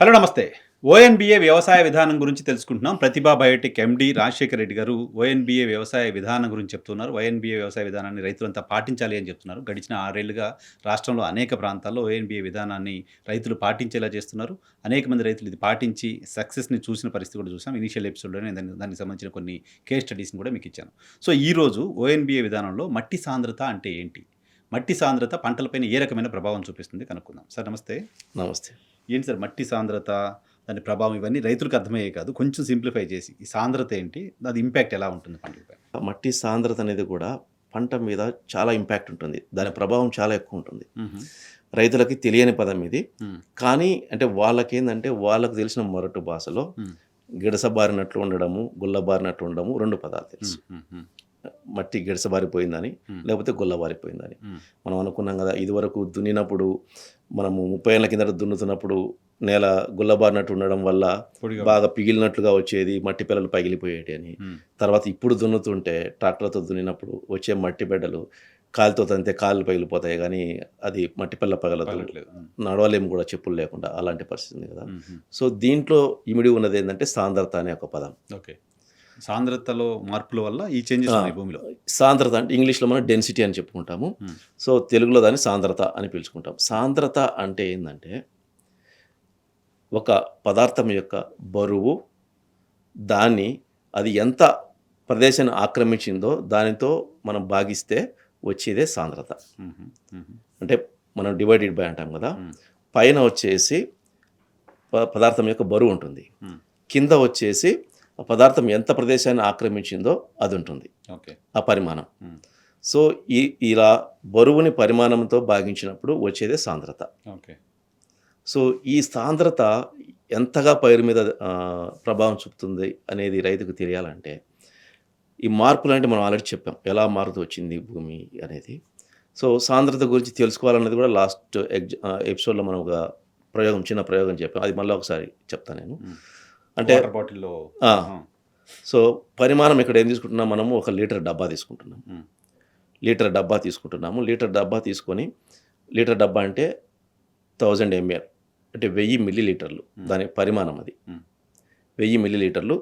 Hello నమస్తే. ఓఎన్‌బీఏ వ్యవసాయ విధానం గురించి తెలుసుకుంటున్నాం. ప్రతిభా బయోటెక్ ఎండీ రాజశేఖర్ రెడ్డి గారు ఓఎన్‌బీఏ వ్యవసాయ విధానం గురించి చెప్తున్నారు. ఓఎన్‌బీఏ వ్యవసాయ విధానాన్ని రైతులంతా పాటించాలి అని చెప్తున్నారు. గడిచిన 6 ఏళ్లుగా రాష్ట్రంలో అనేక ప్రాంతాల్లో ఓఎన్‌బీఏ విధానాన్ని రైతులు పాటించేలా చేస్తున్నారు. అనేక మంది రైతులు ఇది పాటించి సక్సెస్‌ని చూసిన పరిస్థితి కూడా చూసాం. ఇనీషియల్ ఎపిసోడ్‌లోనే దానికి సంబంధించిన కొన్ని కేస్ స్టడీస్‌ని కూడా మీకు ఇచ్చాను. సో, ఈరోజు ఓఎన్‌బీఏ విధానంలో మట్టి సాంద్రత అంటే ఏంటి? మట్టి సాంద్రత పంటలపైన ఏ రకమైన ప్రభావం చూపిస్తుంది కనుక్కుందాం. సార్ నమస్తే. నమస్తే. ఏంటి సార్ మట్టి సాంద్రత, దాని ప్రభావం ఇవన్నీ రైతులకు అర్థమయ్యేవి కాదు. కొంచెం సింప్లిఫై చేసి ఈ సాంద్రత ఏంటి? అది ఇంపాక్ట్ ఎలా ఉంటుంది పంటలపై? మట్టి సాంద్రత అనేది కూడా పంట మీద చాలా ఇంపాక్ట్ ఉంటుంది. దాని ప్రభావం చాలా ఎక్కువ ఉంటుంది. హుహు. రైతులకి తెలియని పదం ఇది. హ్మ్. కానీ అంటే వాళ్ళకేందంటే వాళ్ళకి తెలిసిన మొరటు భాషలో హ్మ్. గిడసబారినట్లు ఉండడము, గుల్లబారినట్లు ఉండడము 2 పదాలు తెలుసు. హ్మ్. హ్మ్. మట్టి గిడసబారిపోయిందని, హ్మ్. లేకపోతే గుల్లబారిపోయిందని. హ్మ్. మనం అనుకున్నాం కదా! ఇదివరకు దున్నినప్పుడు మనము 30 ఏళ్ల కిందట దున్నుతున్నప్పుడు నేల గుల్లబారినట్టు ఉండడం వల్ల పొడిగా బాగా పిగిలినట్లుగా వచ్చేది. మట్టి పిల్లలు పగిలిపోయేటి అని. హ్మ్. తర్వాత ఇప్పుడు దున్నుతుంటే ట్రాక్టర్‌తో దున్నినప్పుడు వచ్చే మట్టి బిడ్డలు కాలితో తంతే కాళ్ళు పగిలిపోతాయి గానీ, అది మట్టి పిల్ల పగలదు. పగలట్లేదు. హ్మ్. నడవలేము కూడా చెప్పులు లేకుండా. అలాంటి పరిస్థితి ఉంది కదా! హుహు. సో, దీంట్లో ఇమిడి ఉన్నదేందంటే సాంద్రత అనే ఒక పదం. ఓకే. సాంద్రతలో మార్పుల వల్ల ఈ చేంజెస్ ఆ! ఉన్నాయి భూమిలో. సాంద్రత అంటే ఇంగ్లీష్‌లో మనం డెన్సిటీ అని చెప్పుకుంటాము. హ్మ్. సో, తెలుగులో దాన్ని సాంద్రత అని పిలుచుకుంటాం. సాంద్రత అంటే ఏందంటే, ఒక పదార్థం యొక్క బరువు, దాన్ని అది ఎంత ప్రదేశాన్ని ఆక్రమించిందో దానితో మనం భాగిస్తే వచ్చేదే సాంద్రత. హుహు. హుహు. అంటే మనం డివైడెడ్ బై అంటాం కదా! హ్మ్. పైన వచ్చేసి పదార్థం యొక్క బరువు ఉంటుంది. హ్మ్. కింద వచ్చేసి ఆ పదార్థం ఎంత ప్రదేశాన్ని ఆక్రమించిందో అది ఉంటుంది. ఓకే. ఆ పరిమాణం. హ్మ్. సో, ఇలా బరువుని పరిమాణంతో భాగించినప్పుడు వచ్చేదే సాంద్రత. ఓకే. సో, ఈ సాంద్రత ఎంతగా పైరు మీద ప్రభావం చూపుతుంది అనేది రైతుకు తెలియాలంటే, ఈ మార్పులంటే మనం ఆల్రెడీ చెప్పాం. ఎలా మారుతూ వచ్చింది భూమి అనేది. సో, సాంద్రత గురించి తెలుసుకోవాలన్నది కూడా లాస్ట్ ఎపిసోడ్‌లో మనం ఒక చిన్న ప్రయోగం చెప్పాం. అది మళ్ళా ఒకసారి చెప్తా నేను. హ్మ్. అంటే వాటర్ బాటిల్‌లో ఆ! ఆ! సో, పరిమాణం ఇక్కడ ఏం తీసుకుంటున్నాం మనము, ఒక లీటర్ డబ్బా తీసుకుంటున్నాం. హ్మ్. లీటర్ డబ్బా తీసుకుంటున్నాము. లీటర్ డబ్బా తీసుకొని, లీటర్ డబ్బా అంటే 1000 ఎంఎల్ అంటే 1000 మిల్లీలీటర్లు. హ్మ్. దాని పరిమాణం అది. హ్మ్. 1000 మిల్లీలీటర్లు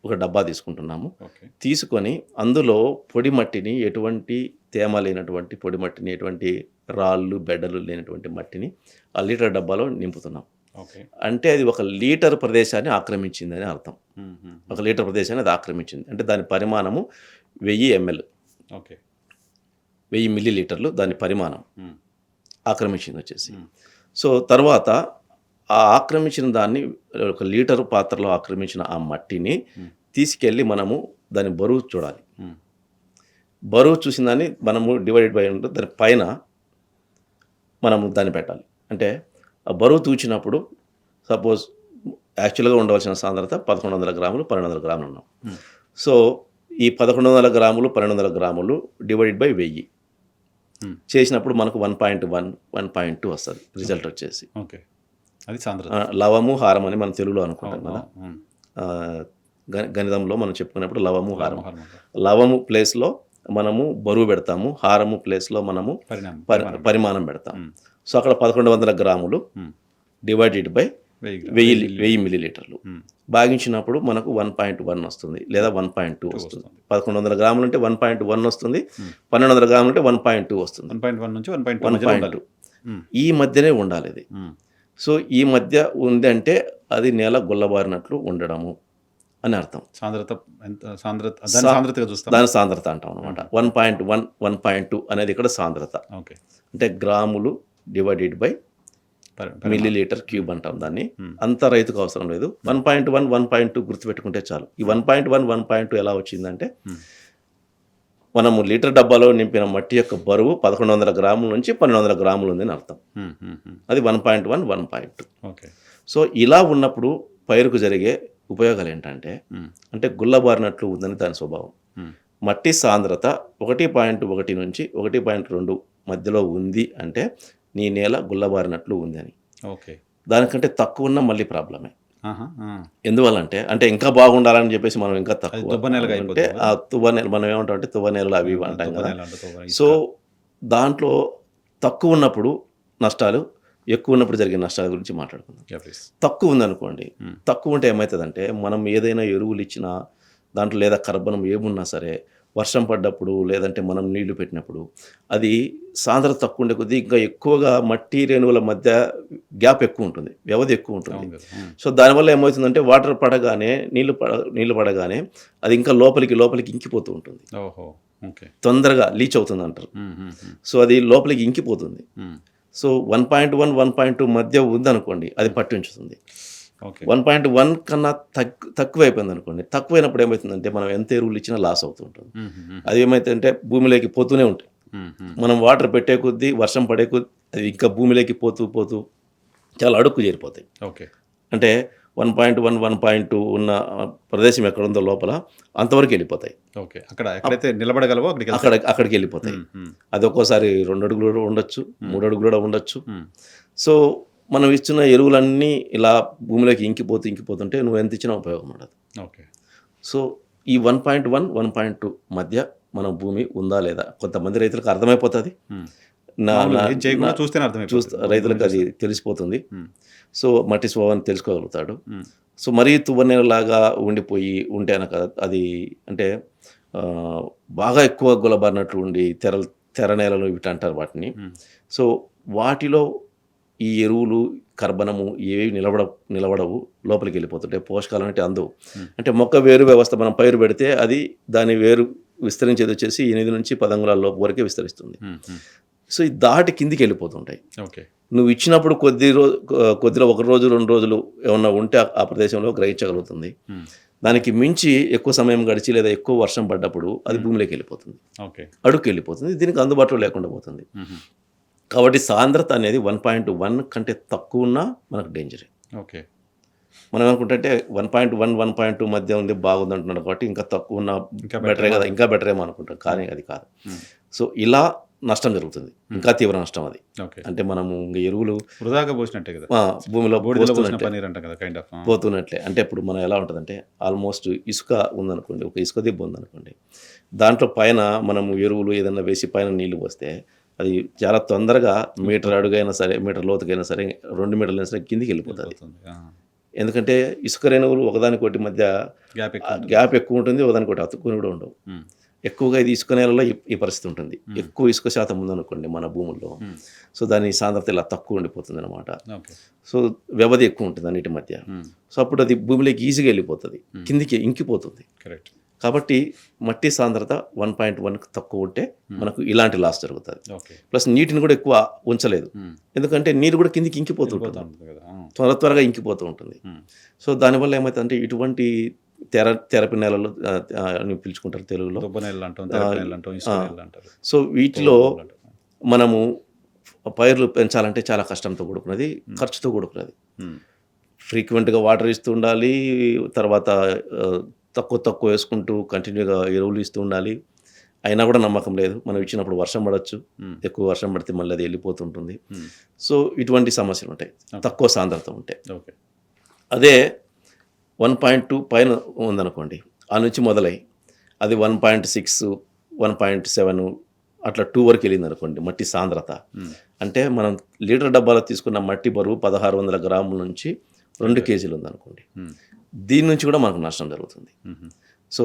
ఒక డబ్బా తీసుకుంటున్నాము. ఓకే. తీసుకొని అందులో పొడి మట్టిని, ఎటువంటి తేమ లేనటువంటి పొడి మట్టిని, ఎటువంటి రాళ్ళు, బెడ్డలు లేనటువంటి మట్టిని ఆ లీటర్ డబ్బాలో నింపుతున్నాం. ఓకే. అంటే అది ఒక లీటర్ ప్రదేశాన్ని ఆక్రమించిందని అర్థం. హ్మ్. హ్మ్. ఒక లీటర్ ప్రదేశాన్ని అది ఆక్రమించింది. అంటే దాని పరిమాణము 1000 ఎంఎల్. ఓకే. 1000 మిల్లీలీటర్లు దాని పరిమాణం హ్మ్. ఆక్రమించిందొచ్చేసి. హ్మ్. సో, తర్వాత ఆ ఆక్రమించిన దాన్ని ఒక లీటరు పాత్రలో ఆక్రమించిన ఆ మట్టిని హ్మ్. తీసుకెళ్ళి మనము దాని బరువు చూడాలి. హ్మ్. బరువు చూసిన దాన్ని మనము డివైడెడ్ బై ఉంటే దాని పైన మనము దాన్ని పెట్టాలి. అంటే ఆ బరువు తూచినప్పుడు సపోజ్ యాక్చువల్‌గా ఉండవలసిన సాంద్రత 1100 గ్రాములు, 1200 గ్రాములు ఉన్నాం. హ్మ్. సో, ఈ 1100 గ్రాములు, 1200 గ్రాములు డివైడెడ్ బై 1000 హ్మ్. చేసినప్పుడు మనకు 1.1, 1.2 వస్తది రిజల్ట్ వచ్చేసి. ఓకే. అది సాంద్రత. లవము, హారం అని మనం తెలుగులో అనుకుంటాం అవును. కదా! అవును. హ్మ్. ఆహ్, గణితంలో మనం చెప్పుకున్నప్పుడు లవము, హారం. హార్మోన్ లవము ప్లేస్‌లో మనము బరువు పెడతాము. హారము ప్లేస్‌లో మనము పరిమాణం. పరిమాణం పెడతాం. హ్మ్. సో, అక్కడ 1100 గ్రాములు హ్మ్. డివైడెడ్ బై 1000 1000 మిల్లీలీటర్లు. హ్మ్. భాగించినప్పుడు మనకు 1.1 వస్తుంది. లేదా 1.2 వస్తుంది. వస్తుంది. 1100 గ్రాములంటే 1.1 వస్తుంది. హ్మ్. 1200 గ్రాములంటే 1.2 వస్తుంది. 1.1 నుంచి 1.2 మధ్యలో ఉండాలి. 1.2 హ్మ్. ఈ మధ్యనే ఉండాలిది. హ్మ్. సో, ఈ మధ్య ఉందంటే అది నేల గుల్లబారినట్లు ఉండడము అని అర్థం. సాంద్రత ఎంత దాన్ని సా సాంద్రతగా చూస్తామా? దాని సాంద్రత అంటాం అనమాట. హుహు. 1.1, 1.2 అనేది ఇక్కడ సాంద్రత. ఓకే. అంటే గ్రాములు డివైడెడ్ బై పరిమాణం. మిల్లీలీటర్ క్యూబ్ అంటాం దాన్ని. హ్మ్. అంత రైతుకు అవసరం లేదు. 1.1, 1.2 గుర్తుపెట్టుకుంటే చాలు. ఈ 1.1, 1.2 ఎలా వచ్చిందంటే, హ్మ్. మనము లీటర్ డబ్బాలో నింపిన మట్టి యొక్క బరువు 1100 గ్రాముల నుంచి 1200 గ్రాములు ఉందని అర్థం. హ్మ్. హ్మ్. హ్మ్. అది 1.1, 1.2. ఓకే. సో, ఇలా ఉన్నప్పుడు పైరుకు జరిగే ఉపయోగాలేంటంటే, హ్మ్. అంటే గుల్లబారినట్లు ఉందని దాని స్వభావం. హ్మ్. మట్టి సాంద్రత 1.1 నుంచి 1.2 మధ్యలో ఉంది అంటే, నీ నేల గుల్లబారినట్లు ఉంది అని. ఓకే. దానికంటే తక్కువున్నా మళ్ళీ ప్రాబ్లమే. ఆహా! ఆ! ఎందువల్లంటే, అంటే ఇంకా బాగుండాలని జెప్పేసి మనం ఇంకా అది తక్కువ దుబ్బ నేలగా అంటే అయిపోతుంది ఆ కదా! తువ్వ నేల మనం ఏమంటామంటే తువ్వ నేలలు అవి ఇవి అంటాం దుబ్బ గదా! నేల అంటే సో, ఇసుక. దాంట్లో తక్కువున్నప్పుడు నష్టాలు, ఎక్కువ ఉన్నప్పుడు జరిగే నష్టాల గురించి మాట్లాడుకుందాం. Yeah please. తక్కువ ఉందనుకోండి, మ్మ్. తక్కువ ఉంటే ఏమవుతుందంటే మనం ఏదైనా ఎరువులు ఇచ్చినా దాంట్లో లేదా కర్బనం ఏమున్నా సరే వర్షం పడ్డప్పుడు లేదంటే మనం నీళ్లు పెట్టినప్పుడు అది సాంద్రత తక్కువ ఉండే కొద్దీ ఇంకా ఎక్కువగా మట్టి రేణువుల మధ్య గ్యాప్ ఎక్కువ ఉంటుంది, వ్యవధి ఎక్కువ ఉంటుంది. అవును కదా. సో దానివల్ల ఏమవుతుందంటే వాటర్ పడగానే నీళ్లు పడగానే అది ఇంకా లోపలికి ఇంకిపోతూ ఉంటుంది, ఓహో. ఓకే. తొందరగా లీచ్ అవుతుంది అంటారు. సో అది లోపలికి ఇంకిపోతుంది. సో 1.1 1.2 మధ్య ఉందనుకోండి అది పట్టి ఉంచుతుంది. ఓకే. 1.1 కన్నా తక్కువైపోయింది అనుకోండి, తక్కువైనప్పుడు ఏమవుతుందంటే మనం ఎంత ఎరువులు ఇచ్చినా లాస్ అవుతూ ఉంటుంది. అది ఏమైతుందంటే భూమిలోకి పోతూనే ఉంటాయి. మనం వాటర్ పెట్టే కొద్దీ వర్షం పడే కొద్దీ అది ఇంకా భూమిలోకి పోతూ చాలా అడుక్కు చేరిపోతాయి. ఓకే. అంటే 1.1 1.2 ఉన్న ప్రదేశం ఎక్కడ ఉందో లోపల అంతవరకు వెళ్ళిపోతాయి. ఓకే. అక్కడ ఎక్కడైతే నిలబడగలవో అక్కడికి అక్కడికి వెళ్ళిపోతాయి. అది ఒక్కోసారి 2 అడుగులు కూడా ఉండొచ్చు, 3 అడుగులు కూడా ఉండొచ్చు. సో మనం ఇచ్చిన ఎరువులన్నీ ఇలా భూమిలోకి ఇంకిపోతుంటే నువ్వు ఎంత ఇచ్చినా ఉపయోగం ఉండదు. ఓకే. సో ఈ 1.1 1.2 మధ్య మన భూమి ఉందా లేదా కొంతమంది రైతులకు అర్థమైపోతుంది. రైతులకు అది తెలిసిపోతుంది. సో మట్టి స్వభావాన్ని తెలుసుకోగలుగుతాడు. సో మరీ తువ్వనేలాగా ఉంటే అనక అది అంటే బాగా ఎక్కువ గులబారినట్లు ఉండి తెర నేలలు ఇవి అంటారు వాటిని. సో వాటిలో ఈ ఎరువులు కర్బనము ఏవి నిలబడవు, లోపలికి వెళ్ళిపోతుంటాయి, పోషకాలు అనేవి అందవు. అంటే మొక్క వేరు వ్యవస్థ మనం పైరు పెడితే అది దాని వేరు విస్తరించేది వచ్చేసి 8 నుంచి 10 అంగుళాల లోపు వరకే విస్తరిస్తుంది. సో ఈ దాటి కిందికి వెళ్ళిపోతుంటాయి. ఓకే. నువ్వు ఇచ్చినప్పుడు కొద్దిలో 1 రోజు 2 రోజులు ఏమన్నా ఉంటే ఆ ప్రదేశంలో గ్రహించగలుగుతుంది. దానికి మించి ఎక్కువ సమయం గడిచి లేదా ఎక్కువ వర్షం పడ్డప్పుడు అది భూమిలోకి వెళ్ళిపోతుంది, అడుగుకి వెళ్ళిపోతుంది, దీనికి అందుబాటులో లేకుండా పోతుంది. కాబట్టి సాంద్రత అనేది 1.1 కంటే తక్కువ ఉన్నా మనకు డేంజరే. ఓకే. మనం ఏమనుకుంటే 1.1 1.2 మధ్య ఉంది బాగుంది అంటున్నాడు కాబట్టి ఇంకా తక్కువ ఉన్న బెటరే కదా, ఇంకా బెటరేమో అనుకుంటాం, కానీ అది కాదు. సో ఇలా నష్టం జరుగుతుంది, ఇంకా తీవ్ర నష్టం అది. అంటే మనము ఎరువులు వృధాగా పోసినట్టే కదా, భూమిలో పోతున్నట్లే. అంటే ఇప్పుడు మనం ఎలా ఉంటుందంటే ఆల్మోస్ట్ ఇసుక ఉందనుకోండి, ఒక ఇసుక దిబ్బ ఉందనుకోండి, దాంట్లో పైన మనము ఎరువులు ఏదైనా వేసి పైన నీళ్లు పోస్తే అది చాలా తొందరగా మీటర్ అడుగైనా సరే, మీటర్ లోతుకైనా సరే, 2 మీటర్లైనా సరే కిందికి వెళ్ళిపోతుంది. ఎందుకంటే ఇసుక రేణువులు ఒకదానికొకటి మధ్య గ్యాప్ ఎక్కువ ఉంటుంది, ఒకదానికొకటి అతుక్కుని కూడా ఉండవు. ఎక్కువగా ఇది ఇసుక నేలలో ఈ పరిస్థితి ఉంటుంది. ఎక్కువ ఇసుక శాతం ఉందనుకోండి మన భూముల్లో, సో దాని సాంద్రత ఇలా తక్కువ ఉండిపోతుంది అనమాట. సో వ్యవధి ఎక్కువ ఉంటుంది అన్నిటి మధ్య. సో అప్పుడు అది భూమిలోకి ఈజీగా వెళ్ళిపోతుంది, కిందికి ఇంకిపోతుంది. కాబట్టి మట్టి సాంద్రత 1.1 తక్కువ ఉంటే మనకు ఇలాంటి లాస్ జరుగుతుంది. ప్లస్ నీటిని కూడా ఎక్కువ ఉంచలేదు, ఎందుకంటే నీరు కూడా కిందికి ఇంకిపోతుంటుంది, త్వరగా ఇంకిపోతూ ఉంటుంది. సో దానివల్ల ఏమవుతుందంటే ఇటువంటి తెరపి నేలలు అని పిలుచుకుంటారు తెలుగులో. సో వీటిలో మనము పైర్లు పెంచాలంటే చాలా కష్టంతో కూడుకున్నది, ఖర్చుతో కూడుకున్నది. ఫ్రీక్వెంట్గా వాటర్ ఇస్తూ ఉండాలి, తర్వాత తక్కువ వేసుకుంటూ కంటిన్యూగా ఎరువులు ఇస్తూ ఉండాలి. అయినా కూడా నమ్మకం లేదు, మనం ఇచ్చినప్పుడు వర్షం పడవచ్చు, ఎక్కువ వర్షం పడితే మళ్ళీ అది వెళ్ళిపోతుంటుంది. సో ఇటువంటి సమస్యలు ఉంటాయి తక్కువ సాంద్రత ఉంటే. అదే 1.2 పైన ఉందనుకోండి, ఆ నుంచి మొదలై అది 1.6 1.7 అట్లా 2 వరకు వెళ్ళింది అనుకోండి మట్టి సాంద్రత. అంటే మనం లీటర్ డబ్బాలో తీసుకున్న మట్టి బరువు 1600 గ్రాముల నుంచి 2 కేజీలు ఉందనుకోండి, దీని నుంచి కూడా మనకు నష్టం జరుగుతుంది. సో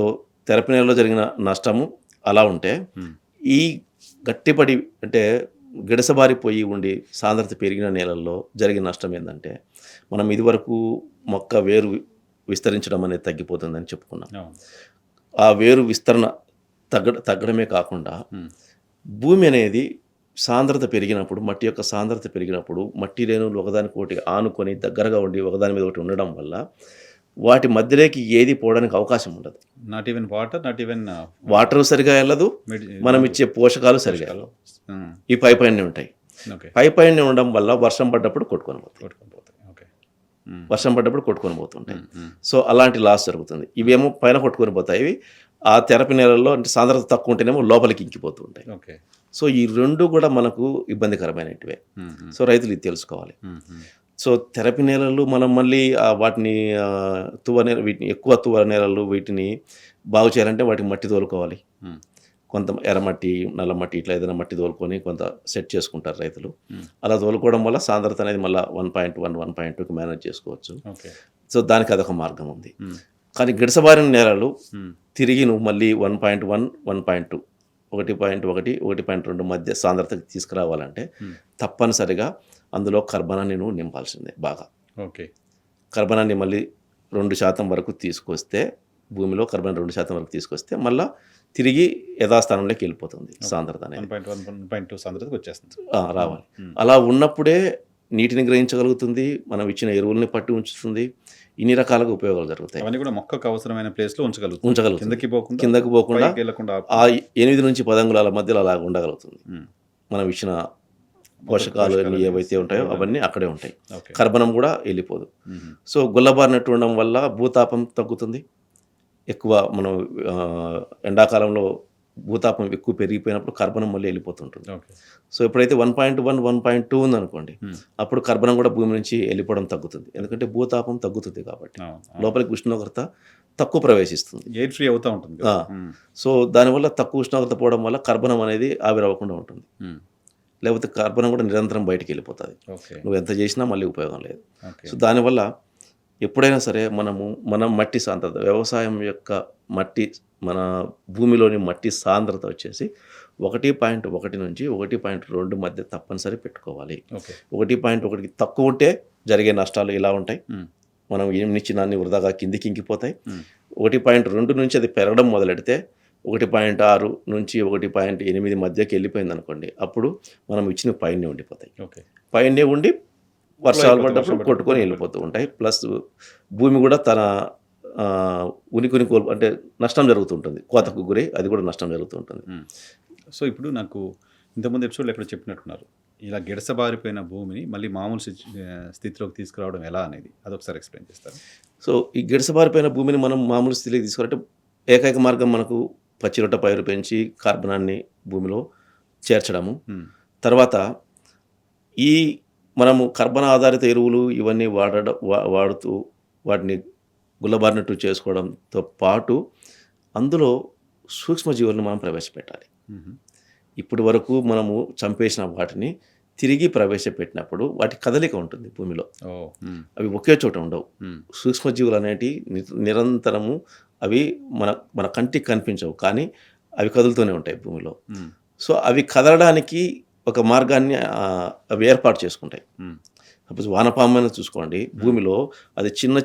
తెరపి నేలలో జరిగిన నష్టము అలా ఉంటే, ఈ గట్టిపడి అంటే గిడసబారిపోయి ఉండి సాంద్రత పెరిగిన నేలల్లో జరిగిన నష్టం ఏంటంటే, మనం ఇదివరకు మొక్క వేరు విస్తరించడం అనేది తగ్గిపోతుందని చెప్పుకున్నాం. ఆ వేరు విస్తరణ తగ్గడమే కాకుండా భూమి అనేది సాంద్రత పెరిగినప్పుడు, మట్టి యొక్క సాంద్రత పెరిగినప్పుడు మట్టి రేణువులు ఒకదానికొకటి ఆనుకొని దగ్గరగా ఉండి ఒకదాని మీద ఒకటి ఉండడం వల్ల వాటి మధ్యలోకి ఏది పోవడానికి అవకాశం ఉండదు. వాటర్ సరిగా వెళ్ళదు, మనం ఇచ్చే పోషకాలు సరిగా వెళ్ళవు, ఈ పైపైనే ఉంటాయి. పైపైనే ఉండడం వల్ల వర్షం పడ్డప్పుడు కొట్టుకొని పోతుంటాయి. సో అలాంటి లాస్ జరుగుతుంది. ఇవేమో పైన కొట్టుకొని పోతాయి, ఆ తెరపి నేలల్లో అంటే సాంద్రత తక్కువ ఉంటేనేమో లోపలికి ఇంకిపోతూ ఉంటాయి. సో ఈ రెండు కూడా మనకు ఇబ్బందికరమైనటివే. సో రైతులు ఇది తెలుసుకోవాలి. సో తెరపి నేలలు మనం మళ్ళీ వాటిని వీటిని ఎక్కువ తువ్వ నేలలు వీటిని బాగు చేయాలంటే వాటికి మట్టి తోలుకోవాలి, కొంత ఎర్రమట్టి, నల్లమట్టి ఇట్లా ఏదైనా మట్టి తోలుకొని కొంత సెట్ చేసుకుంటారు రైతులు. ఉమ్, అలా తోలుకోవడం వల్ల సాంద్రత అనేది మళ్ళీ 1.1, 1.2కి మేనేజ్ చేసుకోవచ్చు. ఓకే. సో దానికి అదొక మార్గం ఉంది. ఉమ్, కానీ గిడసబారిన నేలలు ఉమ్, తిరిగి నువ్వు మళ్ళీ 1.1, 1.2, 1.1, 1.2 మధ్య సాంద్రతకి తీసుకురావాలంటే ఉమ్, తప్పనిసరిగా అందులో కర్బనాన్ని నువ్వు నింపాల్సిందే బాగా. ఓకే. కర్బనాన్ని మళ్ళీ 2% వరకు తీసుకొస్తే, భూమిలో కర్బన్ 2% వరకు తీసుకొస్తే మళ్ళీ తిరిగి యథాస్థానంలోకి వెళ్ళిపోతుంది సాంద్రత అనేది. 1.1, 1.2 సాంద్రతకు వచ్చేస్తుంది. రావాలి. ఉమ్, అలా ఉన్నప్పుడే నీటిని గ్రహించగలుగుతుంది, మనం ఇచ్చిన ఎరువుల్ని పట్టి ఉంచుతుంది, ఇన్ని రకాలుగా ఉపయోగాలు జరుగుతాయి. అవన్నీ కూడా మొక్కకు అవసరమైన ప్లేస్ లో ఉంచగలుగుతుంది. కిందకి పోకుండా కిందకు పోకుండా పైకి వెళ్ళకుండా ఆ 8 నుంచి 10 అంగుళాల మధ్యలో అలా ఉండగలుగుతుంది. ఉమ్, మనం ఇచ్చిన పోషకాలు అన్నీ ఏవైతే ఉంటాయో అవన్నీ అక్కడే ఉంటాయి. ఓకే. కర్బనం కూడా వెళ్ళిపోదు. ఉమ్, సో గుల్లబారినట్టు ఉండడం వల్ల భూతాపం తగ్గుతుంది. ఎక్కువ మనం ఎండాకాలంలో భూతాపం ఎక్కువ పెరిగిపోయినప్పుడు కర్బనం మళ్ళీ వెళ్ళిపోతుంటుంది. ఓకే. సో ఎప్పుడైతే 1.1, 1.2 ఉందనుకోండి, ఉమ్, అప్పుడు కర్బనం కూడా భూమి నుంచి వెళ్ళిపోవడం తగ్గుతుంది. ఎందుకంటే భూతాపం తగ్గుతుంది కాబట్టి అవును, అవును. లోపలికి ఉష్ణోగ్రత తక్కువ ప్రవేశిస్తుంది. ఎయిర్ ఫ్రీ అవుతా ఉంటుంది కదా. ఆ. సో దానివల్ల తక్కువ ఉష్ణోగ్రత పోవడం వల్ల కర్బనం అనేది ఆవిరవ్వకుండా ఉంటుంది. ఉమ్, లేకపోతే కర్బనం కూడా నిరంతరం బయటికి వెళ్ళిపోతుంది. ఓకే. నువ్వు ఎంత చేసినా మళ్ళీ ఉపయోగం లేదు. ఓకే. సో దానివల్ల ఎప్పుడైనా సరే మనం మట్టి సాంద్రత, వ్యవసాయం యొక్క మట్టి, మన భూమిలోని మట్టి సాంద్రత వచ్చేసి 1.1 నుంచి 1.2 మధ్య తప్పనిసరి పెట్టుకోవాలి. ఓకే. 1.1కి తక్కువ ఉంటే జరిగే నష్టాలు ఇలా ఉంటాయి. ఉమ్, మనం ఏమిచ్చినాన్ని వృధాగా కిందికి ఇంకిపోతాయి. ఉమ్, 1.2 నుంచి అది పెరగడం మొదలెడితే 1.6 నుంచి 1.8 మధ్యకి వెళ్ళిపోయింది అనుకోండి, అప్పుడు మనం ఇచ్చిన పైనే ఉండిపోతాయి. ఓకే. పైనే ఉండి వర్షాలు అయిపోతుంది, పడ్డప్పుడు వర్షం కొట్టుకొని పడ్డప్పుడు వెళ్ళిపోతూ ఉంటాయి. ప్లస్ భూమి కూడా తన ఉనికిని అంటే నష్టం జరుగుతుంటుంది, కోతకు గురై అది కూడా నష్టం జరుగుతుంటుంది. ఉమ్. సో ఇప్పుడు నాకు ఇంతకుముందు ఎపిసోడ్లో ఎక్కడ చెప్పినట్టున్నారు, ఇలా గిడసబారిపోయిన భూమిని మళ్ళీ మామూలు స్థితిలోకి తీసుకురావడం ఎలా అనేది అదొకసారి ఎక్స్ప్లెయిన్ చేస్తారు. సో ఈ గిడసబారిపోయిన భూమిని మనం మామూలు స్థితికి తీసుకురంటే ఏకైక మార్గం మనకు పచ్చిరొట్ట పైరు పెంచి కార్బనాన్ని భూమిలో చేర్చడము. ఉమ్, తర్వాత ఈ మనము కర్బన ఆధారిత ఎరువులు ఇవన్నీ వాడుతూ వాటిని గుల్లబారినట్టు చేసుకోవడంతో పాటు అందులో సూక్ష్మజీవులను మనం ప్రవేశపెట్టాలి. ఉమ్, ఇప్పటి వరకు మనము చంపేసిన వాటిని తిరిగి ప్రవేశపెట్టినప్పుడు వాటి కదలిక ఉంటుంది భూమిలో. ఓ, ఉమ్, అవి ఒకే చోట ఉండవు. ఉమ్, సూక్ష్మజీవులు అనేటివి నిరంతరము అవి మన కంటికి కనిపించవు, కానీ అవి కదులుతూనే ఉంటాయి భూమిలో. ఉమ్, సో అవి కదలడానికి ఒక మార్గాన్ని అవి ఏర్పాటు చేసుకుంటాయి. ఉమ్, సపోజ్ వానపామైన చూసుకోండి, భూమిలో అది చిన్న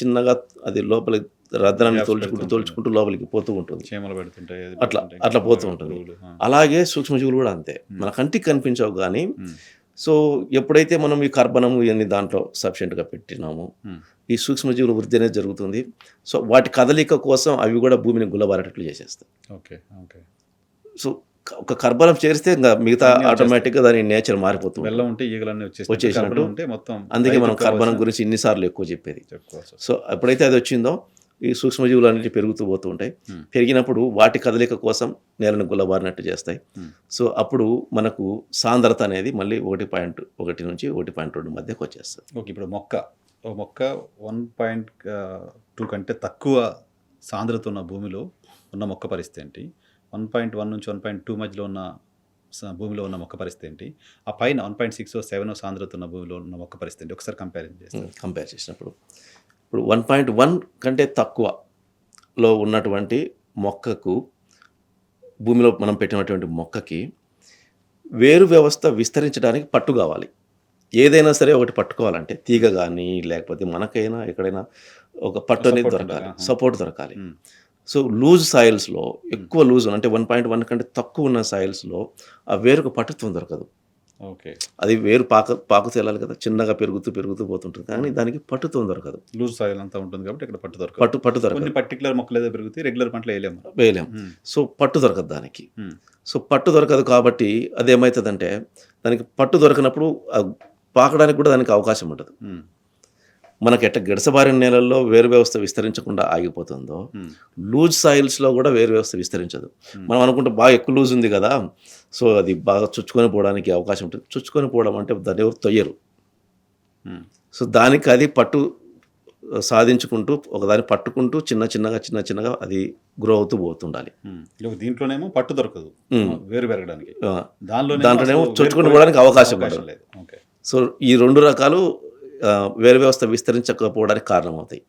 చిన్నగా అది లోపలికి రద్దనాన్ని Gaps తోల్చుకుంటూ లోపలికి పోతూ ఉంటుంది. చీమలు పెడుతుంటాయి, అది అట్లా పెడుతుంటాయి, అట్లా పోతూ ఉంటుంది. పురుగులు, ఆ. అలాగే సూక్ష్మజీవులు కూడా అంతే, మన కంటికి కనిపించవు కానీ. ఉమ్, సో ఎప్పుడైతే మనం ఈ కార్బనము ఇవన్నీ దాంట్లో సఫిషియెంట్గా పెట్టినామో ఉమ్, ఈ సూక్ష్మజీవుల వృద్ధి అనేది జరుగుతుంది. సో వాటి కదలిక కోసం అవి కూడా భూమిని గుల్లబారేటట్లు చేసేస్తాయి. ఓకే. ఓకే. సో ఒక కర్బనం చేరిస్తే ఇంకా మిగతా అన్నీ ఆటోమేటిక్గా దాని నేచర్ మారిపోతుంది. బెల్లం ఉంటే ఈగలన్నీ వచ్చేసినట్టు. కర్బనం ఉంటే మొత్తం అందుకే మనం రైతుకు కర్బనం కావాల్సిన గురించి ఇన్నిసార్లు ఎక్కువ చెప్పేది. చెప్పుకోవచ్చు. సో ఎప్పుడైతే అది వచ్చిందో ఈ సూక్ష్మజీవులు అన్నిటి పెరుగుతూ పోతూ ఉంటాయి. Hmm. పెరిగినప్పుడు వాటి కదలిక కోసం నేలను గుల్లబారినట్టు చేస్తాయి. Hmm. సో అప్పుడు మనకు సాంద్రత అనేది మళ్ళీ 1.1 నుంచి 1.2 మధ్యకు వచ్చేస్తుంది. ఓకే. ఇప్పుడు ఒక మొక్క 1.2 కంటే తక్కువ సాంద్రత ఉన్న భూమిలో ఉన్న మొక్క పరిస్థితి ఏంటి, 1.1 నుంచి 1.2 మధ్యలో ఉన్న భూమిలో ఉన్న మొక్క పరిస్థితి ఏంటి, ఆ పైన 1.6 7 సాంద్రత ఉన్న భూమిలో ఉన్న మొక్క పరిస్థితి ఏంటి, ఒకసారి కంపారిజన్ చేస్తాం. కంపేర్ చేసినప్పుడు ఇప్పుడు 1.1 కంటే తక్కువలో ఉన్నటువంటి మొక్కకు, భూమిలో మనం పెట్టినటువంటి మొక్కకి వేరు వ్యవస్థ విస్తరించడానికి పట్టు కావాలి. ఏదైనా సరే ఒకటి పట్టుకోవాలంటే తీగ కానీ లేకపోతే మనకైనా ఎక్కడైనా ఒక పట్టు అనేది Support దొరకాలి, ఉండాలి. సపోర్ట్ దొరకాలి. ఉమ్, సో లూజ్ సాయిల్స్లో, ఎక్కువ లూజ్ అంటే 1.1 కంటే తక్కువ ఉన్న సాయిల్స్లో ఆ వేరుకు పట్టుత్వం దొరకదు. ఓకే. అది వేరు పాకు తేలాలి కదా, చిన్నగా పెరుగుతూ పోతుంటుంది, కానీ దానికి పట్టుత్వం దొరకదు. లూజ్ సాయిల్ అంతా ఉంటుంది కాబట్టి ఇక్కడ పట్టు దొరకదు. పట్టు దొరకదు, కొన్ని పర్టికులర్ మొక్కలు ఏదో పెరుగుతాయి, రెగ్యులర్ పంటలు వేయలేము. వేయలేం. ఉమ్, సో పట్టు దొరకదు దానికి. ఉమ్, సో పట్టు దొరకదు కాబట్టి అదేమవుతుందంటే దానికి పట్టు దొరకనప్పుడు పాకడానికి కూడా దానికి అవకాశం ఉండదు. ఉమ్, మనకి ఎట్ట గిడసబారిన నేలల్లో వేరు వ్యవస్థ విస్తరించకుండా ఆగిపోతుందో ఉమ్, లూజ్ సాయిల్స్లో కూడా వేరు వ్యవస్థ విస్తరించదు. మనం అనుకుంటే బాగా ఎక్కువ లూజ్ ఉంది కదా, సో అది బాగా చుచ్చుకొని పోవడానికి అవకాశం ఉంటుంది. చుచ్చుకొని పోవడం అంటే దాన్ని ఎవరు తొయ్యరు. ఉమ్, సో దానికి అది పట్టు సాధించుకుంటూ ఒకదాన్ని పట్టుకుంటూ చిన్నగా అది గ్రో అవుతూ పోతుండాలి. దీంట్లోనేమో పట్టు దొరకదు వేరు పెరగడానికి, దాంట్లోనేమో చొచ్చుకొని పోవడానికి అవకాశం ఉండదు. లేదు. ఓకే. సో ఈ 2 రకాలు వేరు వ్యవస్థ విస్తరించకపోవడానికి కారణమవుతాయి.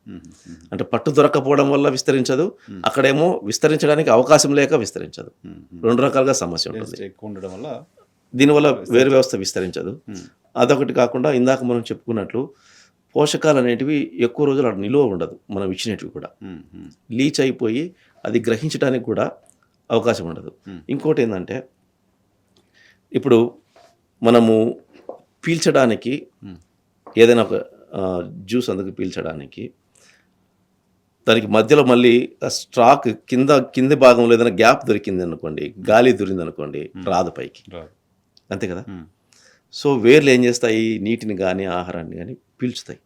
అంటే పట్టు దొరక్కపోవడం వల్ల విస్తరించదు, అక్కడేమో విస్తరించడానికి అవకాశం లేక విస్తరించదు. 2 రకాలుగా సమస్య ఉంటుంది. ఎక్కువ ఉండడం వల్ల దీనివల్ల వేరు వ్యవస్థ విస్తరించదు. అదొకటి కాకుండా ఇందాక మనం చెప్పుకున్నట్లు పోషకాలు అనేటివి ఎక్కువ రోజులు అక్కడ నిలువ ఉండదు. మనం ఇచ్చినటివి కూడా లీచ్ అయిపోయి అది గ్రహించడానికి కూడా అవకాశం ఉండదు. ఇంకోటి ఏంటంటే ఇప్పుడు మనము పీల్చడానికి ఏదైనా ఒక జ్యూస్ అందుకు పీల్చడానికి దానికి మధ్యలో మళ్ళీ స్ట్రాక్ కింది భాగంలో ఏదైనా గ్యాప్ దొరికింది అనుకోండి, గాలి దొరింది అనుకోండి, రాదు పైకి, అంతే కదా. సో వేర్లు ఏం చేస్తాయి, నీటిని కానీ ఆహారాన్ని కానీ పీల్చుతాయి.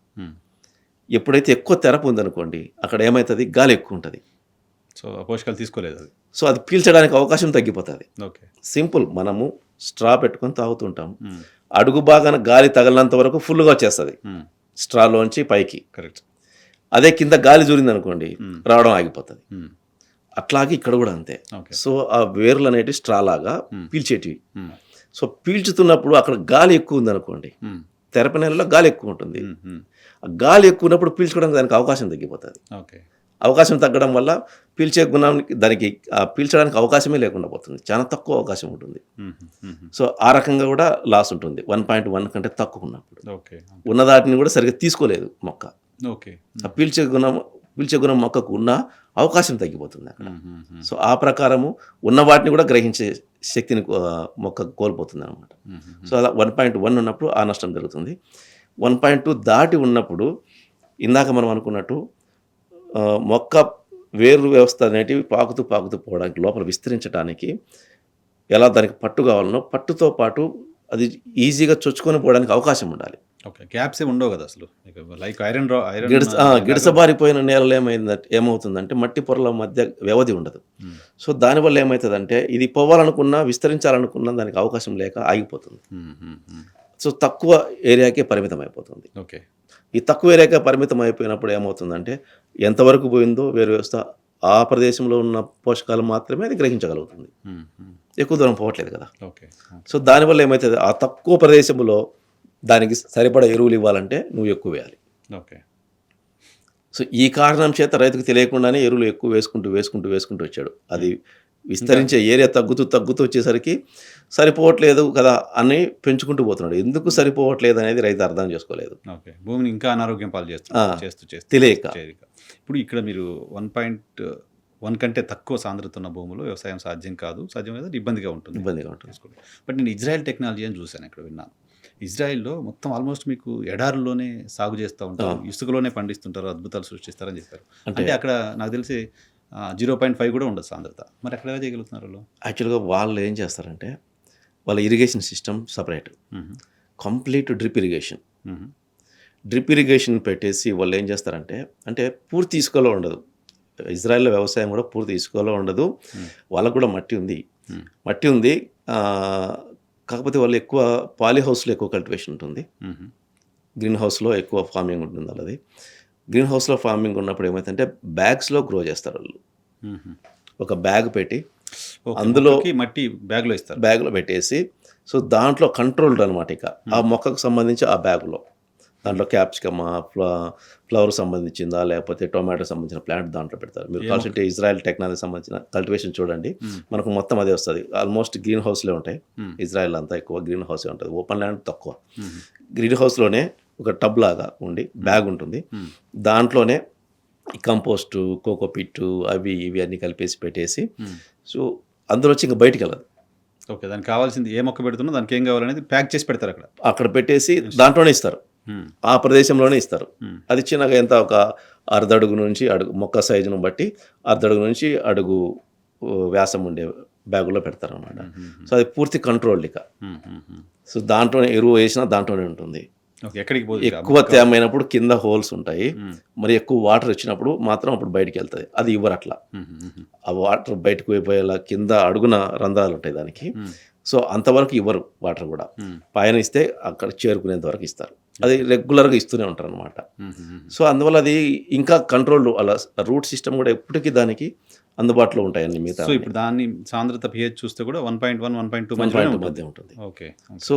ఎప్పుడైతే ఎక్కువ తెరపు ఉందనుకోండి, అక్కడ ఏమవుతుంది, గాలి ఎక్కువ ఉంటుంది. సో పోషకాలు తీసుకోలేదు అది. సో అది పీల్చడానికి అవకాశం తగ్గిపోతుంది. ఓకే. సింపుల్, మనము స్ట్రా పెట్టుకొని తాగుతుంటాం, అడుగు భాగాన గాలి తగలినంత వరకు ఫుల్గా వచ్చేస్తుంది స్ట్రాలోంచి పైకి. కరెక్ట్. అదే కింద గాలి జూరింది అనుకోండి, రావడం ఆగిపోతుంది. అట్లాగే ఇక్కడ కూడా అంతే. సో ఆ వేర్లు అనేటివి స్ట్రా లాగా పీల్చేటివి. సో పీల్చుతున్నప్పుడు అక్కడ గాలి ఎక్కువ ఉందనుకోండి, తెరప నెలలో గాలి ఎక్కువ ఉంటుంది, ఆ గాలి ఎక్కువ ఉన్నప్పుడు పీల్చుకోవడానికి దానికి అవకాశం తగ్గిపోతుంది. అవకాశం తగ్గడం వల్ల పీల్చే గుణానికి దానికి పీల్చడానికి అవకాశమే లేకుండా పోతుంది, చాలా తక్కువ అవకాశం ఉంటుంది. సో ఆ రకంగా కూడా లాస్ ఉంటుంది. 1.1 కంటే తక్కువ ఉన్నప్పుడు ఉన్న దాటిని కూడా సరిగ్గా తీసుకోలేదు మొక్క. ఆ పీల్చే గుణం మొక్కకు ఉన్న అవకాశం తగ్గిపోతుంది అక్కడ. సో ఆ ప్రకారము ఉన్న వాటిని కూడా గ్రహించే శక్తిని మొక్క కోల్పోతుంది అనమాట. సో అలా 1.1 ఉన్నప్పుడు ఆ నష్టం జరుగుతుంది. 1.2 దాటి ఉన్నప్పుడు ఇందాక మనం అనుకున్నట్టు మొక్క వేరు వ్యవస్థ అనేటివి పాకుతూ పోవడానికి, లోపల విస్తరించడానికి ఎలా దానికి పట్టు కావాలనో పట్టుతో పాటు అది ఈజీగా చొచ్చుకొని పోవడానికి అవకాశం ఉండాలి. గ్యాప్స్ ఉండవు కదా అసలు. లైక్ ఐరన్ గిడసబారిపోయిన నేలలో ఏమవుతుందంటే మట్టి పొరల మధ్య వ్యవధి ఉండదు. సో దానివల్ల ఏమవుతుందంటే ఇది పోవాలనుకున్నా, విస్తరించాలనుకున్నా దానికి అవకాశం లేక ఆగిపోతుంది. సో తక్కువ ఏరియాకే పరిమితం అయిపోతుంది. ఈ తక్కువ ఏరియాకే పరిమితం అయిపోయినప్పుడు ఏమవుతుందంటే ఎంతవరకు పోయిందో వేరు వ్యవస్థ ఆ ప్రదేశంలో ఉన్న పోషకాలు మాత్రమే అది గ్రహించగలుగుతుంది. ఎక్కువ దూరం పోవట్లేదు కదా. సో దానివల్ల ఏమవుతుంది, ఆ తక్కువ ప్రదేశంలో దానికి సరిపడా ఎరువులు ఇవ్వాలంటే నువ్వు ఎక్కువ వేయాలి. సో ఈ కారణం చేత రైతుకు తెలియకుండానే ఎరువులు ఎక్కువ వేసుకుంటూ వచ్చాడు. అది విస్తరించే ఏరియా తగ్గుతూ వచ్చేసరికి సరిపోవట్లేదు కదా అని పెంచుకుంటూ పోతున్నాడు. ఎందుకు సరిపోవట్లేదు అనేది రైతు అర్థం చేసుకోలేదు. భూమిని ఇంకా అనారోగ్యం పాలు చేస్తూ తెలియక. ఇప్పుడు ఇక్కడ మీరు 1.1 కంటే తక్కువ సాంద్రత ఉన్న భూములో వ్యవసాయం సాధ్యం కాదు ఇబ్బందిగా ఉంటుంది. బట్ నేను ఇజ్రాయెల్ టెక్నాలజీ అని చూశాను, ఇక్కడ విన్నాను. ఇజ్రాయెల్లో మొత్తం ఆల్మోస్ట్ మీకు ఎడారుల్లోనే సాగు చేస్తూ ఉంటారు, ఇసుకలోనే పండిస్తుంటారు, అద్భుతాలు సృష్టిస్తారని చెప్పారు. అంటే అక్కడ నాకు తెలిసి 0.5 కూడా ఉండదు సాంద్రత. మరి ఎక్కడ చేయగలుగుతున్నారు వాళ్ళు? యాక్చువల్గా వాళ్ళు ఏం చేస్తారంటే వాళ్ళ irrigation system separate, complete drip irrigation పెట్టేసి వాళ్ళు ఏం చేస్తారంటే, అంటే పూర్తి ఇసుకలో ఉండదు. ఇజ్రాయెల్లో వ్యవసాయం కూడా పూర్తి ఇసుకలో ఉండదు. వాళ్ళకు కూడా మట్టి ఉంది. కాకపోతే వాళ్ళు ఎక్కువ పాలీ హౌస్లో ఎక్కువ కల్టివేషన్ ఉంటుంది, గ్రీన్ హౌస్లో ఎక్కువ ఫార్మింగ్ ఉంటుంది. వాళ్ళది గ్రీన్ హౌస్లో ఫార్మింగ్ ఉన్నప్పుడు ఏమైందంటే బ్యాగ్స్లో గ్రో చేస్తారు వాళ్ళు. ఒక బ్యాగ్ పెట్టి అందులో మట్టి బ్యాగ్లో పెట్టేసి, సో దాంట్లో కంట్రోల్డ్ అనమాట. ఇక ఆ మొక్కకు సంబంధించి ఆ బ్యాగ్లో దాంట్లో క్యాప్సికమ్, ఫ్లవర్ సంబంధించిందా లేకపోతే టొమాటో సంబంధించిన ప్లాంట్ దాంట్లో పెడతారు. మీరు కావాల్సింటే ఇజ్రాయెల్ టెక్నాలజీ సంబంధించిన కల్టివేషన్ చూడండి, మనకు మొత్తం అదే వస్తుంది. ఆల్మోస్ట్ గ్రీన్ హౌస్లే ఉంటాయి. ఇజ్రాయెల్ అంతా ఎక్కువ గ్రీన్ హౌసే ఉంటుంది, ఓపెన్ ల్యాండ్ తక్కువ. గ్రీన్ హౌస్లోనే ఒక టబ్ లాగా ఉండి బ్యాగ్ ఉంటుంది, దాంట్లోనే కంపోస్టు, కోకోపిట్టు అవి ఇవి అన్నీ కలిపేసి పెట్టేసి, సో అందులో వచ్చి ఇంకా బయటికి వెళ్ళదు. దానికి కావాల్సింది ఏ మొక్క పెడుతున్నా దానికి ఏం కావాలనేది ప్యాక్ చేసి పెడతారు అక్కడ పెట్టేసి దాంట్లోనే ఇస్తారు, ఆ ప్రదేశంలోనే ఇస్తారు. అది చిన్నగా ఎంత ఒక అర్ధడుగు నుంచి అడుగు, మొక్క సైజును బట్టి అర్ధడుగు నుంచి అడుగు వ్యాసం ఉండే బ్యాగులో పెడతారు అన్నమాట. సో అది పూర్తి కంట్రోల్డ్ ఇక. సో దాంట్లోనే ఎరువు వేసినా దాంట్లోనే ఉంటుంది. ఎక్కువ తేమైనప్పుడు కింద హోల్స్ ఉంటాయి, మరి ఎక్కువ వాటర్ వచ్చినప్పుడు మాత్రం అప్పుడు బయటికి వెళ్తుంది. అది ఇవ్వరు అట్లా, ఆ వాటర్ బయటకు పోయేలా కింద అడుగున రంధ్రాలు ఉంటాయి దానికి. సో అంతవరకు ఇవ్వరు వాటర్ కూడా. మ్మ్. పైన ఇస్తే అక్కడ చేరుకునేంత వరకు ఇస్తారు. అది రెగ్యులర్గా ఇస్తూనే ఉంటారు అనమాట. మ్మ్. సో అందువల్ల అది ఇంకా కంట్రోల్ అలా రూట్ సిస్టమ్ కూడా ఎప్పటికీ దానికి అందుబాటులో ఉంటాయండి మిగతా సో ఇప్పుడు దాన్ని సాంద్రత pH చూస్తే కూడా 1.1 1.2 మధ్య ఉంటుంది. ఓకే. సో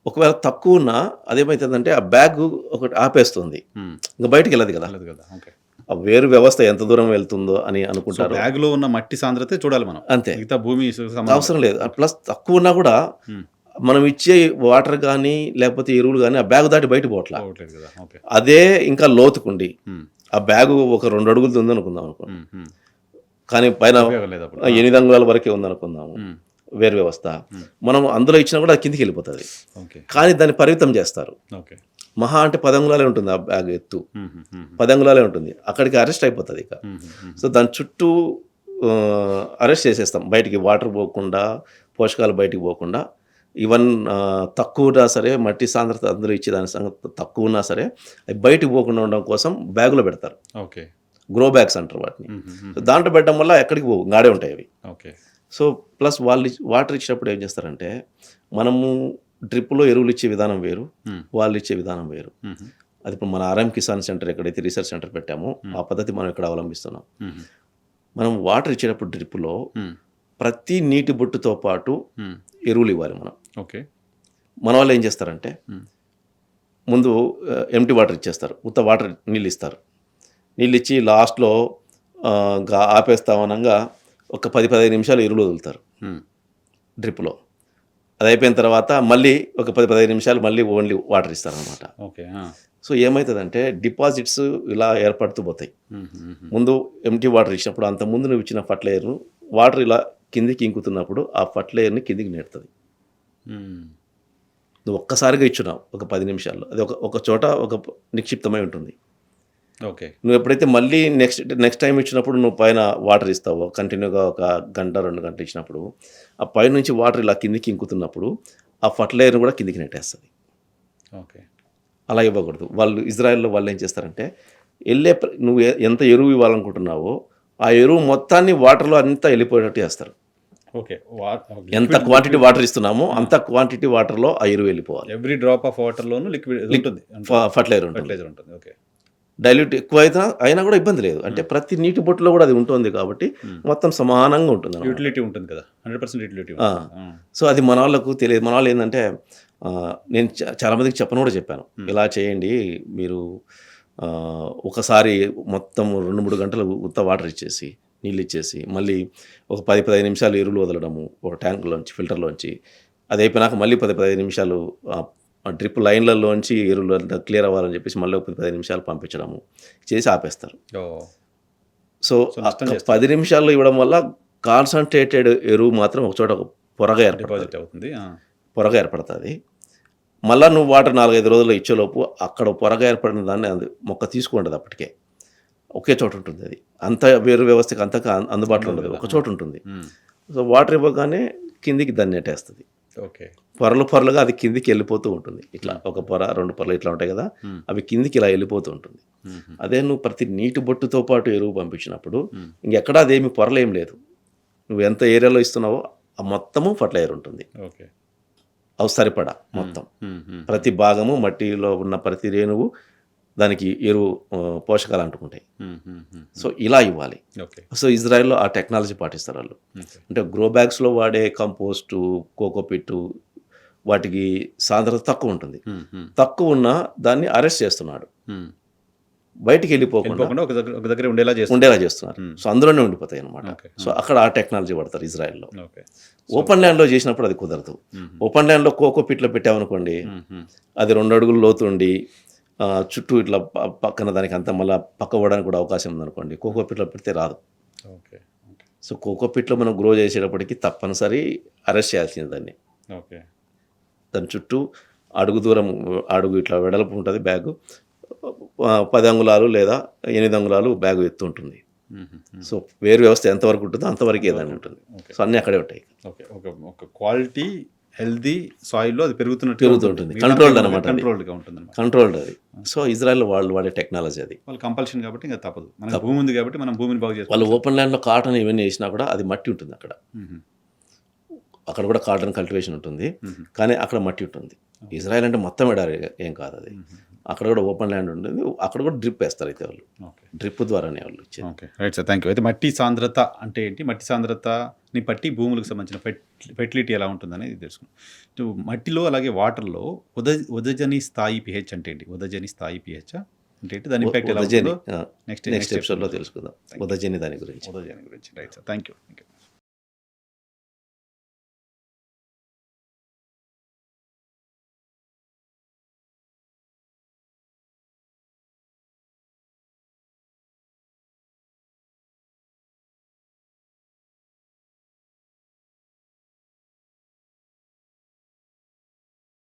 ఒకవేళ తక్కువ ఉన్నా అదేమవుతుందంటే ఆ బ్యాగ్ ఒకటి ఆపేస్తుంది, ఇంకా బయటికి వెళ్ళదు కదా. కదా. ఓకే. ఆ వేరు వ్యవస్థ ఎంత దూరం వెళ్తుందో అని అనుకుంటారు. బ్యాగ్ లో ఉన్న మట్టి సాంద్రతే చూడాలి మనం, అంతే, మిగతా భూమి అవసరం లేదు. ప్లస్ తక్కువ ఉన్నా కూడా మనం ఇచ్చే వాటర్ కానీ లేకపోతే ఎరువులు కానీ ఆ బ్యాగ్ దాటి బయట పోవట్లా. కదా. ఓకే. అదే ఇంకా లోతుకుండి ఆ బ్యాగ్ ఒక 2 అడుగులు ఉందనుకుందాం అనుకో, కానీ పైన 8 అంగుళాల వరకే ఉందనుకుందాము వేరు వ్యవస్థ, మనం అందులో ఇచ్చినా కూడా అది కిందికి వెళ్ళిపోతుంది. కానీ దాన్ని పరిమితం చేస్తారు. మహా అంటే 10 అంగుళాలే ఉంటుంది ఆ బ్యాగ్ ఎత్తు, 10 అంగుళాలే ఉంటుంది, అక్కడికి అరెస్ట్ అయిపోతుంది ఇక. సో దాని చుట్టూ అరెస్ట్ చేసేస్తాం, బయటికి వాటర్ పోకుండా, పోషకాలు బయటికి పోకుండా. ఈవెన్ తక్కువ ఉన్నా సరే, మట్టి సాంద్రత అందులో ఇచ్చేదాని సంగతి తక్కువ ఉన్నా సరే, అవి బయటికి పోకుండా ఉండడం కోసం బ్యాగులో పెడతారు. ఓకే. గ్రో బ్యాగ్స్ అంటారు వాటిని. సో దాంట్లో పెట్టడం వల్ల ఎక్కడికి పోవు, గాడే ఉంటాయి అవి. ఓకే. సో ప్లస్ వాళ్ళు వాటర్ ఇచ్చినప్పుడు ఏం చేస్తారంటే, మనము డ్రిప్లో ఎరువులు ఇచ్చే విధానం వేరు, వాళ్ళు ఇచ్చే విధానం వేరు. అది ఇప్పుడు మన ఆర్ఎం కిసాన్ సెంటర్ ఎక్కడైతే రీసెర్చ్ సెంటర్ పెట్టామో ఆ పద్ధతి మనం ఇక్కడ అవలంబిస్తున్నాం. మనం వాటర్ ఇచ్చేటప్పుడు డ్రిప్లో ప్రతి నీటి బొట్టుతో పాటు ఎరువులు ఇవ్వాలి మనం. ఓకే. మన వాళ్ళు ఏం చేస్తారంటే ముందు ఎంటీ వాటర్ ఇచ్చేస్తారు, ఉత్త వాటర్ నీళ్ళు ఇస్తారు. నీళ్ళు ఇచ్చి లాస్ట్లో ఆపేస్తామనగా ఒక 10-15 నిమిషాలు ఎరువులు వదులుతారు డ్రిప్లో. అది అయిపోయిన తర్వాత మళ్ళీ ఒక 10-15 నిమిషాలు మళ్ళీ ఓన్లీ వాటర్ ఇస్తారనమాట. ఓకే. సో ఏమవుతుందంటే డిపాజిట్స్ ఇలా ఏర్పడుతూ పోతాయి. ముందు ఎంటీ వాటర్ ఇచ్చినప్పుడు అంత ముందు నువ్వు ఇచ్చిన ఫర్టిలైజర్ వాటర్ ఇలా కిందికి ఇంకుతున్నప్పుడు ఆ ఫర్టిలైజర్ని కిందికి నెడుతుంది. నువ్వు ఒక్కసారిగా ఇచ్చున్నావు ఒక 10 నిమిషాల్లో, అది ఒక చోట ఒక నిక్షిప్తమై ఉంటుంది. ఓకే. నువ్వు ఎప్పుడైతే మళ్ళీ నెక్స్ట్ టైం ఇచ్చినప్పుడు నువ్వు పైన వాటర్ ఇస్తావో, కంటిన్యూగా ఒక 1-2 గంటలు ఇచ్చినప్పుడు ఆ పైన నుంచి వాటర్ ఇలా కిందికి ఇంకుతున్నప్పుడు ఆ ఫర్టిలైజర్ కూడా కిందికి నెట్టేస్తుంది. ఓకే. అలా ఇవ్వకూడదు. వాళ్ళు ఇజ్రాయెల్లో వాళ్ళు ఏం చేస్తారంటే నువ్వు ఎంత ఎరువు ఇవ్వాలనుకుంటున్నావో ఆ ఎరువు మొత్తాన్ని వాటర్లో అంతా వెళ్ళిపోయేటట్టు చేస్తారు. ఓకే. ఎంత క్వాంటిటీ వాటర్ ఇస్తున్నామో అంత క్వాంటిటీ వాటర్లో ఆ ఎరువు వెళ్ళిపోవాలి. ఎవ్రీ డ్రాప్ ఆఫ్ వాటర్లోనూ లిక్విడ్ ఉంటుంది, ఫర్టిలైజర్ ఉంటుంది. ఓకే. డైల్యూట్ ఎక్కువ అయినా కూడా ఇబ్బంది లేదు, అంటే ప్రతి నీటి బొట్టులో కూడా అది ఉంటుంది కాబట్టి మొత్తం సమానంగా ఉంటుంది. యూటిలిటీ ఉంటుంది కదా, 100% యూటిలిటీ. సో అది మన వాళ్ళకు తెలియదు. మన వాళ్ళు ఏంటంటే నేను చాలామందికి కూడా చెప్పాను, ఇలా చేయండి మీరు, ఒకసారి మొత్తం 2-3 గంటలు ఉత్త వాటర్ ఇచ్చేసి నీళ్ళు ఇచ్చేసి మళ్ళీ ఒక 10-15 నిమిషాలు ఎరువులు వదలడము ఒక ట్యాంకులోంచి, ఫిల్టర్లోంచి. అది అయిపోయినాక మళ్ళీ 10-15 నిమిషాలు డ్రిప్ లైన్లలోంచి ఎరువులు క్లియర్ అవ్వాలని చెప్పేసి మళ్ళీ 10-15 నిమిషాలు పంపించడము చేసి ఆపేస్తారు. సో 10 నిమిషాల్లో ఇవ్వడం వల్ల కాన్సన్ట్రేటెడ్ ఎరువు మాత్రం ఒక చోట పొరగా ఏర్పడుతుంది. పొరగా ఏర్పడుతుంది. మళ్ళీ నువ్వు వాటర్ 4-5 రోజుల్లో ఇచ్చేలోపు అక్కడ పొరగా ఏర్పడిన దాన్ని అది మొక్క తీసుకుంటుంది, అప్పటికే ఒకే చోట ఉంటుంది. అది అంత వేరు వ్యవస్థకి అంతగా అందుబాటులో ఉండదు, ఒక చోట ఉంటుంది. సో వాటర్ ఇవ్వగానే కిందికి దాన్ని నెట్టేస్తుంది. ఓకే. పొరలుగా అది కిందికి వెళ్ళిపోతూ ఉంటుంది. ఇట్లా ఒక పొర 2 పొరలు ఇట్లా ఉంటాయి కదా, అవి కిందికి ఇలా వెళ్ళిపోతూ ఉంటుంది. అదే నువ్వు ప్రతి నీటి బొట్టుతో పాటు ఎరువు పంపించినప్పుడు ఇంకెక్కడా అదేమి పొరలు ఏం లేదు, నువ్వు ఎంత ఏరియాలో ఇస్తున్నావో ఆ మొత్తము ఫర్టిలైజర్ ఉంటుంది. ఓకే. అవి సరిపడా మొత్తం ప్రతి భాగము మట్టిలో ఉన్న ప్రతి రేణువు దానికి ఎరువు పోషకాలు అంటుకుంటాయి. సో ఇలా ఇవ్వాలి. సో ఇజ్రాయెల్లో ఆ టెక్నాలజీ పాటిస్తారు వాళ్ళు. అంటే గ్రో బ్యాగ్స్లో వాడే కంపోస్టు, కోకోపిట్టు వాటికి సాంద్రత తక్కువ ఉంటుంది. తక్కువ ఉన్నా దాన్ని అరెస్ట్ చేస్తున్నాడు, బయటికి వెళ్ళిపోకుండా ఒక దగ్గర ఉండేలా చేస్తున్నారు. సో అందులోనే ఉండిపోతాయి అనమాట. సో అక్కడ ఆ టెక్నాలజీ పడతారు ఇజ్రాయెల్లో. ఓపెన్ ల్యాండ్లో చేసినప్పుడు అది కుదరదు. ఓపెన్ ల్యాండ్లో కోకోపిట్లో పెట్టామనుకోండి, అది 2 అడుగులు లోతు ఉండి చుట్టూ ఇట్లా పక్కన దానికి అంతా మళ్ళీ పక్క పోవడానికి కూడా అవకాశం ఉందనుకోండి, కోకోపిట్లో పెడితే రాదు. సో కోకోపిట్లో మనం గ్రో చేసేటప్పటికి తప్పనిసరి అరెస్ట్ చేయాల్సింది దాన్ని. దాని చుట్టూ అడుగు ఇట్లా వెడల్పు ఉంటుంది బ్యాగు, 10 అంగుళాలు లేదా 8 అంగుళాలు బ్యాగు ఎత్తు ఉంటుంది. సో వేరు వ్యవస్థ ఎంతవరకు ఉంటుందో అంతవరకు ఏదైనా ఉంటుంది. సో అన్నీ అక్కడే ఉంటాయి. ఒక క్వాలిటీ హెల్దీ సాయిల్లో అది పెరుగుతూ ఉంటుంది. కంట్రోల్డ్ అనమాట, కంట్రోల్డ్ అది. సో ఇజ్రాయెల్లో వాళ్ళు వాడే టెక్నాలజీ అది. వాళ్ళు కంపల్షన్ కాబట్టి ఇంకా తప్పదు, మన భూమి ఉంది కాబట్టి మనం భూమిని బాగు చేస్తాం. వాళ్ళు ఓపెన్ ల్యాండ్లో కాటన్ ఇవన్నీ వేసినా కూడా అది మట్టి ఉంటుంది అక్కడ. అక్కడ కూడా కాటన్ కల్టివేషన్ ఉంటుంది. మ్మ్. కానీ అక్కడ మట్టి ఉంటుంది. ఇజ్రాయెల్ అంటే మొత్తం ఎడారి ఏం కాదు అది. మ్మ్. అక్కడ కూడా ఓపెన్ ల్యాండ్ ఉంటుంది. అక్కడ కూడా డ్రిప్ వేస్తారు అయితే వాళ్ళు. ఓకే డ్రిప్ ద్వారానే వాళ్ళు ఇచ్చేది. Okay right sir thank you. అయితే మట్టి సాంద్రత అంటే ఏంటి, మట్టి సాంద్రతని బట్టి భూములకు సంబంధించిన ఫెర్టిలిటీ ఎలా ఉంటుందనేది తెలుసుకున్నాం. ఇటు మట్టిలో అలాగే వాటర్లో ఉదజని స్థాయి పిహెచ్ అంటే ఏంటి, ఉదజని స్థాయి పిహెచ్ అంటే ఏంటి, దాని ఇంపాక్ట్ ఎలా ఉదజని ఉంటుందో నెక్స్ట్ నెక్స్ట్ ఎపిసోడ్లో తెలుసుకుందాం. ఉదజని దాని గురించి. ఉదజని గురించి. Right sir thank you.